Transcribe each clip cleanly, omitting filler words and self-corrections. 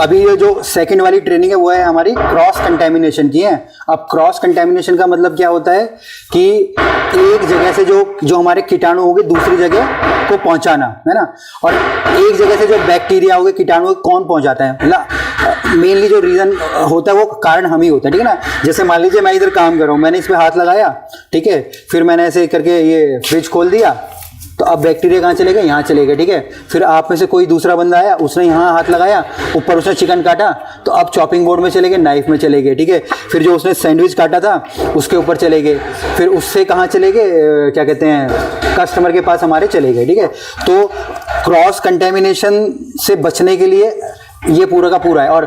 अभी ये जो सेकंड वाली ट्रेनिंग है वो है हमारी क्रॉस कंटेमिनेशन की है। अब क्रॉस कंटेमिनेशन का मतलब क्या होता है कि एक जगह से जो हमारे कीटाणु होंगे दूसरी जगह को पहुंचाना, है ना। और एक जगह से जो बैक्टीरिया होंगे कीटाणु कौन पहुंचाता है, मतलब मेनली जो रीजन होता है वो कारण हम ही होता है, ठीक है ना। जैसे मान लीजिए मैं इधर काम कर रहा हूँ, मैंने इस पे हाथ लगाया, ठीक है, फिर मैंने ऐसे करके ये फ्रिज खोल दिया, तो अब बैक्टीरिया कहाँ चले गए, यहाँ चले गए, ठीक है। फिर आप में से कोई दूसरा बंदा आया, उसने यहाँ हाथ लगाया, ऊपर उसने चिकन काटा, तो अब चॉपिंग बोर्ड में चले गए, नाइफ में चले गए, ठीक है। फिर जो उसने सैंडविच काटा था उसके ऊपर चले गए, फिर उससे कहाँ चले गए, क्या कहते हैं, कस्टमर के पास हमारे चले गए, ठीक है। तो क्रॉस कंटेमिनेशन से बचने के लिए ये पूरा का पूरा है। और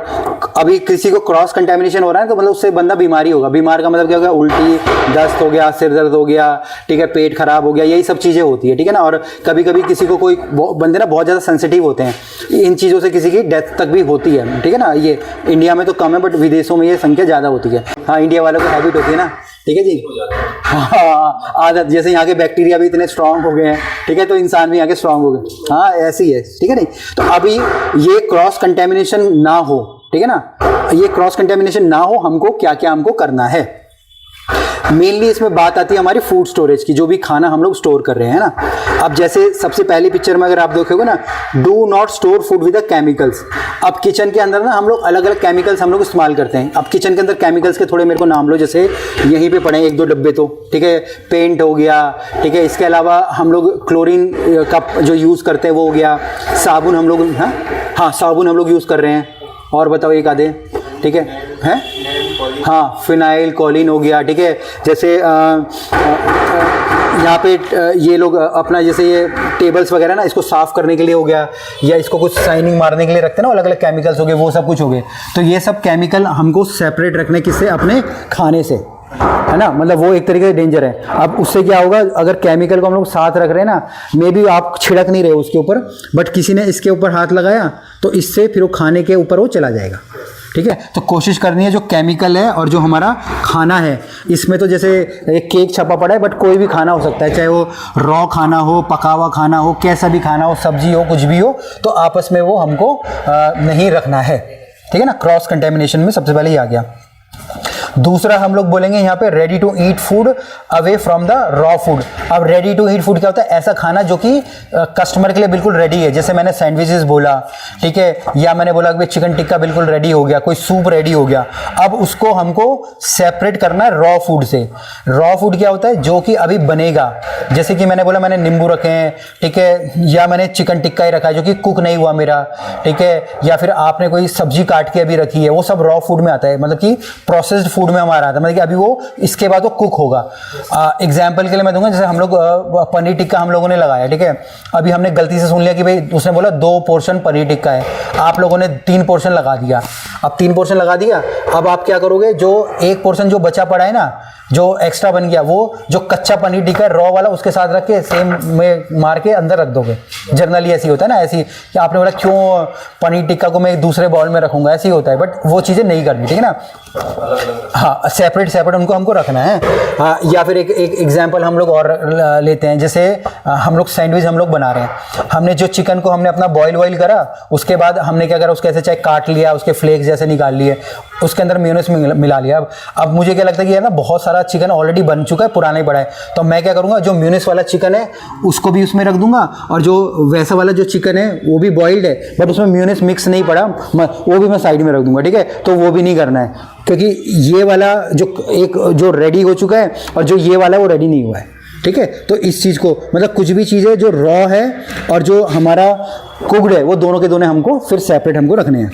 अभी किसी को क्रॉस कंटेमिनेशन हो रहा है तो मतलब उससे बंदा बीमारी होगा। बीमार का मतलब क्या हो गया, उल्टी, दस्त हो गया, सिर दर्द हो गया, ठीक है, पेट खराब हो गया, यही सब चीज़ें होती है, ठीक है ना। और कभी कभी किसी को कोई बंदे ना बहुत ज़्यादा सेंसिटिव होते हैं, इन चीज़ों से किसी की डेथ तक भी होती है, ठीक है ना। ये इंडिया में तो कम है बट विदेशों में ये संख्या ज़्यादा होती है। हाँ, इंडिया वालों को हैबिट होती है ना, ठीक है जी। हाँ, आदत, जैसे यहाँ के बैक्टीरिया भी इतने स्ट्रांग हो गए हैं, ठीक है, तो इंसान भी यहाँ के स्ट्रांग हो गए। हाँ, ऐसी है, ठीक है नहीं। तो अभी ये क्रॉस कंटेमिनेशन ना हो, ठीक है ना, ये क्रॉस कंटेमिनेशन ना हो, हमको क्या क्या हमको करना है। मेनली इसमें बात आती है हमारी फूड स्टोरेज की, जो भी खाना हम लोग स्टोर कर रहे हैं ना। अब जैसे सबसे पहली पिक्चर में अगर आप देखोगे ना, do not store food with the chemicals. अब किचन के अंदर ना हम लोग अलग अलग केमिकल्स हम लोग इस्तेमाल करते हैं। अब किचन के अंदर केमिकल्स के थोड़े मेरे को नाम लो, जैसे यहीं पे पड़े हैं 1-2 डब्बे तो, ठीक है, पेंट हो गया, ठीक है, इसके अलावा हम लोग क्लोरीन का जो यूज़ करते हैं वो हो गया, साबुन हम लोग, हाँ साबुन हम लोग यूज़ कर रहे हैं, और बताओ एक आधे, ठीक है, हैं, हाँ, फिनाइल, कॉलिन हो गया, ठीक है। जैसे यहाँ पे ये लोग अपना जैसे ये टेबल्स वगैरह ना, इसको साफ़ करने के लिए हो गया, या इसको कुछ शाइनिंग मारने के लिए रखते हैं ना, अलग अलग केमिकल्स हो गए, वो सब कुछ हो गए। तो ये सब केमिकल हमको सेपरेट रखने किससे, अपने खाने से, है ना। मतलब वो एक तरीके से डेंजर है। अब उससे क्या होगा, अगर केमिकल को हम लोग साथ रख रहे हैं ना, मे बी आप छिड़क नहीं रहे हो उसके ऊपर, बट किसी ने इसके ऊपर हाथ लगाया तो इससे फिर वो खाने के ऊपर वो चला जाएगा, ठीक है। तो कोशिश करनी है जो केमिकल है और जो हमारा खाना है, इसमें तो जैसे एक केक छपा पड़ा है, बट कोई भी खाना हो सकता है, चाहे वो रॉ खाना हो, पका हुआ खाना हो, कैसा भी खाना हो, सब्जी हो, कुछ भी हो, तो आपस में वो हमको नहीं रखना है, ठीक है ना। क्रॉस कंटेमिनेशन में सबसे पहले ये आ गया। दूसरा हम लोग बोलेंगे यहाँ पे ready to eat food away from the raw food. अब रेडी टू ईट फूड क्या होता है, ऐसा खाना जो कि कस्टमर के लिए बिल्कुल रेडी है। जैसे मैंने सैंडविचेस बोला, ठीक है, या मैंने बोला कि चिकन टिक्का बिल्कुल रेडी हो गया, कोई सूप रेडी हो गया। अब उसको हमको सेपरेट करना है रॉ फूड से। रॉ फूड क्या होता है, जो कि अभी बनेगा। जैसे कि मैंने बोला मैंने नींबू रखे हैं, ठीक है, या मैंने चिकन टिक्का ही रखा है जो कि कुक नहीं हुआ मेरा, ठीक है, या फिर आपने कोई सब्जी काट के अभी रखी है, वो सब रॉ फूड में आता है, मतलब कि प्रोसेस्ड फूड में हमारा आता है, मतलब कि अभी वो इसके बाद वो कुक होगा। एग्जाम्पल के लिए मैं दूंगा, जैसे हम लोग पनीर टिक्का हम लोगों ने लगाया, ठीक है, अभी हमने गलती से सुन लिया कि भाई उसने बोला 2 पोर्शन पनीर टिक्का है, आप लोगों ने 3 पोर्शन लगा दिया। अब 3 पोर्शन लगा दिया, अब आप क्या करोगे, जो 1 पोर्शन जो बचा पड़ा है ना, जो एक्स्ट्रा बन गया, वो जो कच्चा पनीर टिक्का है रॉ वाला, उसके साथ रख के सेम में मार के अंदर रख दोगे। जनरली ऐसी होता है ना, ऐसी कि आपने बोला क्यों पनीर टिक्का को मैं दूसरे बाउल में रखूंगा, ऐसी होता है, बट वो चीज़ें नहीं करनी, ठीक है ना। हाँ, सेपरेट उनको हमको रखना है। हाँ, या फिर एक एग्जाम्पल हम लोग और लेते हैं, जैसे हम लोग सैंडविच हम लोग बना रहे हैं, हमने जो चिकन को हमने अपना बॉयल करा, उसके बाद हमने क्या करा, उसके ऐसे चाहे काट लिया, उसके फ्लेक्स जैसे निकाल लिए, उसके अंदर मेयोनेज़ मिला लिया। अब मुझे क्या लगता है कि यार ना बहुत सारा चिकन ऑलरेडी बन चुका है, पुराना ही पड़ा है, तो मैं क्या करूँगा, जो मेयोनेज़ वाला चिकन है उसको भी उसमें रख दूंगा, और जो वैसा वाला जो चिकन है वो भी बॉइल्ड है बट उसमें मेयोनेज़ मिक्स नहीं पड़ा, वो भी मैं साइड में रख दूंगा, ठीक है। तो वो भी नहीं करना है, क्योंकि ये वाला जो रेडी हो चुका है और जो ये वाला है वो रेडी नहीं हुआ है, ठीक है। तो इस चीज़ को, मतलब कुछ भी चीज़ें जो रॉ है और जो हमारा कुक्ड है, वो दोनों के दोनों हमको फिर सेपरेट हमको रखने हैं।